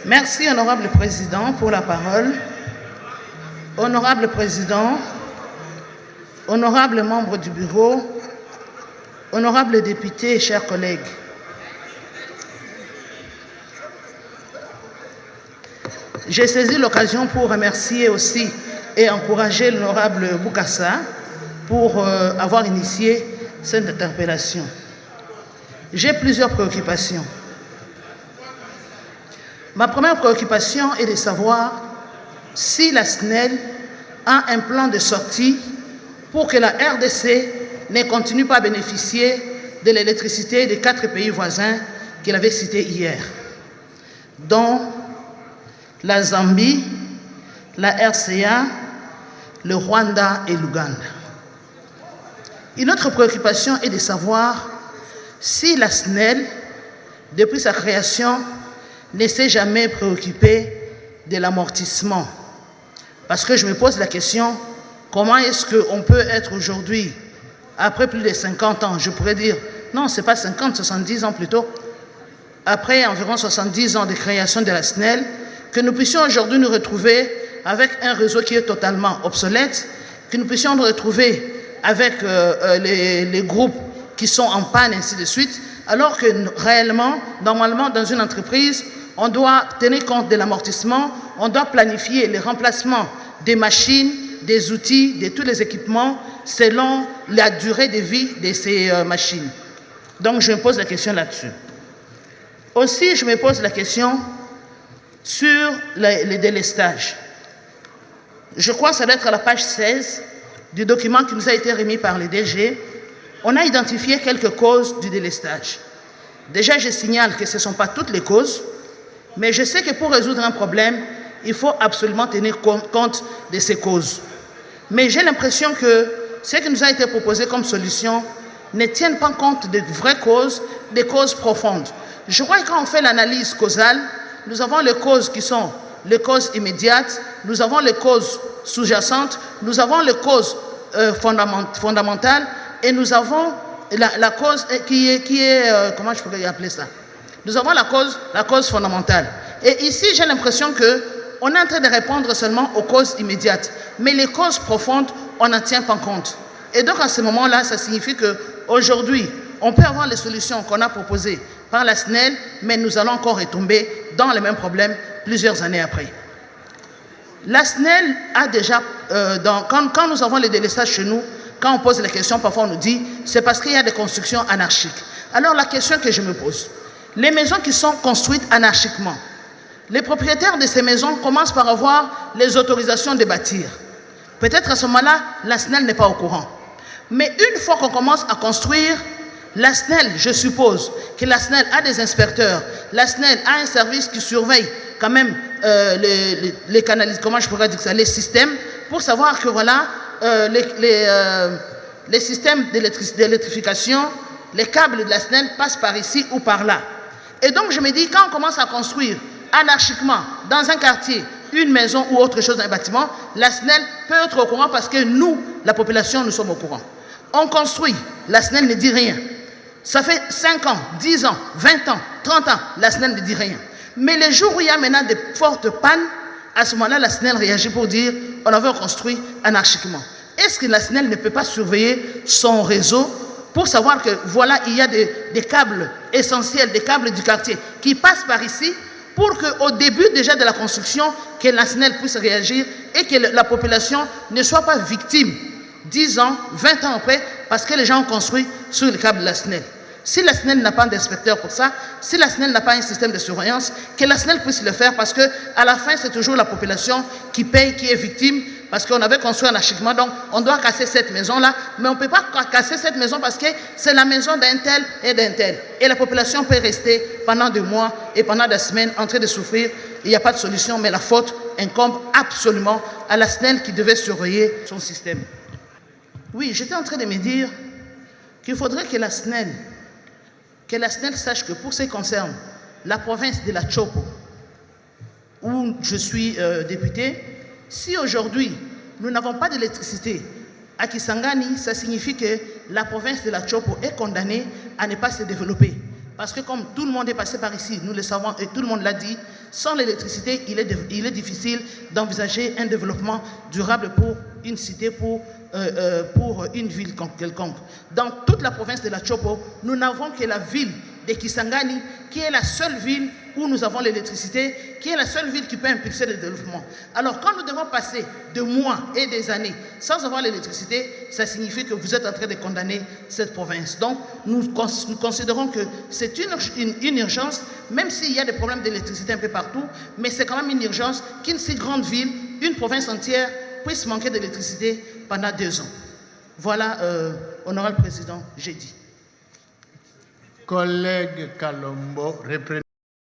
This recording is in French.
Merci, Honorable Président, pour la parole. Honorable Président, honorables membres du bureau, honorables députés et chers collègues, j'ai saisi l'occasion pour remercier aussi et encourager l'honorable Boukassa pour avoir initié cette interpellation. J'ai plusieurs préoccupations. Ma première préoccupation est de savoir si la SNEL a un plan de sortie pour que la RDC ne continue pas à bénéficier de l'électricité des 4 pays voisins qu'il avait cités hier, dont la Zambie, la RCA, le Rwanda et l'Ouganda. Une autre préoccupation est de savoir si la SNEL, depuis sa création, ne s'est jamais préoccupée de l'amortissement. Parce que je me pose la question, comment est-ce qu'on peut être aujourd'hui, après plus de 50 ans, je pourrais dire, non, ce n'est pas 50, 70 ans plutôt, après environ 70 ans de création de la SNEL, que nous puissions aujourd'hui nous retrouver avec un réseau qui est totalement obsolète, que nous puissions nous retrouver avec les groupes qui sont en panne, ainsi de suite, alors que réellement, normalement, dans une entreprise, on doit tenir compte de l'amortissement, on doit planifier le remplacement des machines, des outils, de tous les équipements, selon la durée de vie de ces machines. Donc, je me pose la question là-dessus. Aussi, je me pose la question sur les délestages. Je crois que ça doit être à la page 16 du document qui nous a été remis par les DG. On a identifié quelques causes du délestage. Déjà, je signale que ce ne sont pas toutes les causes, mais je sais que pour résoudre un problème, il faut absolument tenir compte de ces causes. Mais j'ai l'impression que ce qui nous a été proposé comme solution ne tient pas compte des vraies causes, des causes profondes. Je crois que quand on fait l'analyse causale, nous avons les causes qui sont les causes immédiates, nous avons les causes sous-jacentes, nous avons les causes fondamentales et nous avons la cause qui est comment je pourrais appeler ça? Nous avons la cause fondamentale. Et ici, j'ai l'impression qu'on est en train de répondre seulement aux causes immédiates. Mais les causes profondes, on n'en tient pas compte. Et donc, à ce moment-là, ça signifie qu'aujourd'hui, on peut avoir les solutions qu'on a proposées par la SNEL, mais nous allons encore retomber dans les mêmes problèmes plusieurs années après. La SNEL a déjà, quand nous avons les délestages chez nous, quand on pose les questions, parfois on nous dit c'est parce qu'il y a des constructions anarchiques. Alors la question que je me pose, les maisons qui sont construites anarchiquement, les propriétaires de ces maisons commencent par avoir les autorisations de bâtir. Peut-être à ce moment-là, la SNEL n'est pas au courant. Mais une fois qu'on commence à construire, la SNEL, je suppose que la SNEL a des inspecteurs, la SNEL a un service qui surveille quand même les canalisations, comment je pourrais dire ça, les systèmes, pour savoir que voilà, les systèmes d'électrification, les câbles de la SNEL passent par ici ou par là. Et donc je me dis, quand on commence à construire anarchiquement dans un quartier, une maison ou autre chose dans un bâtiment, la SNEL peut être au courant parce que nous, la population, nous sommes au courant. On construit, la SNEL ne dit rien. Ça fait 5 ans, 10 ans, 20 ans, 30 ans, la SNEL ne dit rien. Mais les jours où il y a maintenant de fortes pannes, à ce moment-là, la SNEL réagit pour dire on avait construit anarchiquement. Est-ce que la SNEL ne peut pas surveiller son réseau pour savoir que voilà, il y a des câbles essentiels, des câbles du quartier qui passent par ici pour qu'au début déjà de la construction, que la SNEL puisse réagir et que la population ne soit pas victime 10 ans, 20 ans après, parce que les gens ont construit sur les câbles de la SNEL. Si la SNEL n'a pas d'inspecteur pour ça, si la SNEL n'a pas un système de surveillance, que la SNEL puisse le faire parce qu'à la fin, c'est toujours la population qui paye, qui est victime, parce qu'on avait construit anarchiquement, donc on doit casser cette maison-là, mais on ne peut pas casser cette maison parce que c'est la maison d'un tel et d'un tel. Et la population peut rester pendant des mois et pendant des semaines en train de souffrir. Il n'y a pas de solution, mais la faute incombe absolument à la SNEL qui devait surveiller son système. Oui, j'étais en train de me dire qu'il faudrait que la SNEL sache que pour ce qui concerne la province de la Chopo, où je suis député, si aujourd'hui nous n'avons pas d'électricité à Kisangani, ça signifie que la province de la Chopo est condamnée à ne pas se développer. Parce que comme tout le monde est passé par ici, nous le savons et tout le monde l'a dit, sans l'électricité, il est difficile d'envisager un développement durable pour une cité, pour une ville quelconque. Dans toute la province de la Chopo, nous n'avons que la ville de Kisangani, qui est la seule ville où nous avons l'électricité, qui est la seule ville qui peut impulser le développement. Alors quand nous devons passer des mois et des années sans avoir l'électricité, ça signifie que vous êtes en train de condamner cette province. Donc nous considérons que c'est une urgence, même s'il y a des problèmes d'électricité un peu partout, mais c'est quand même une urgence qu'une si grande ville, une province entière, puisse manquer d'électricité pendant 2 ans. Voilà, honorable président, j'ai dit. Collègue Kalombo, reprenez.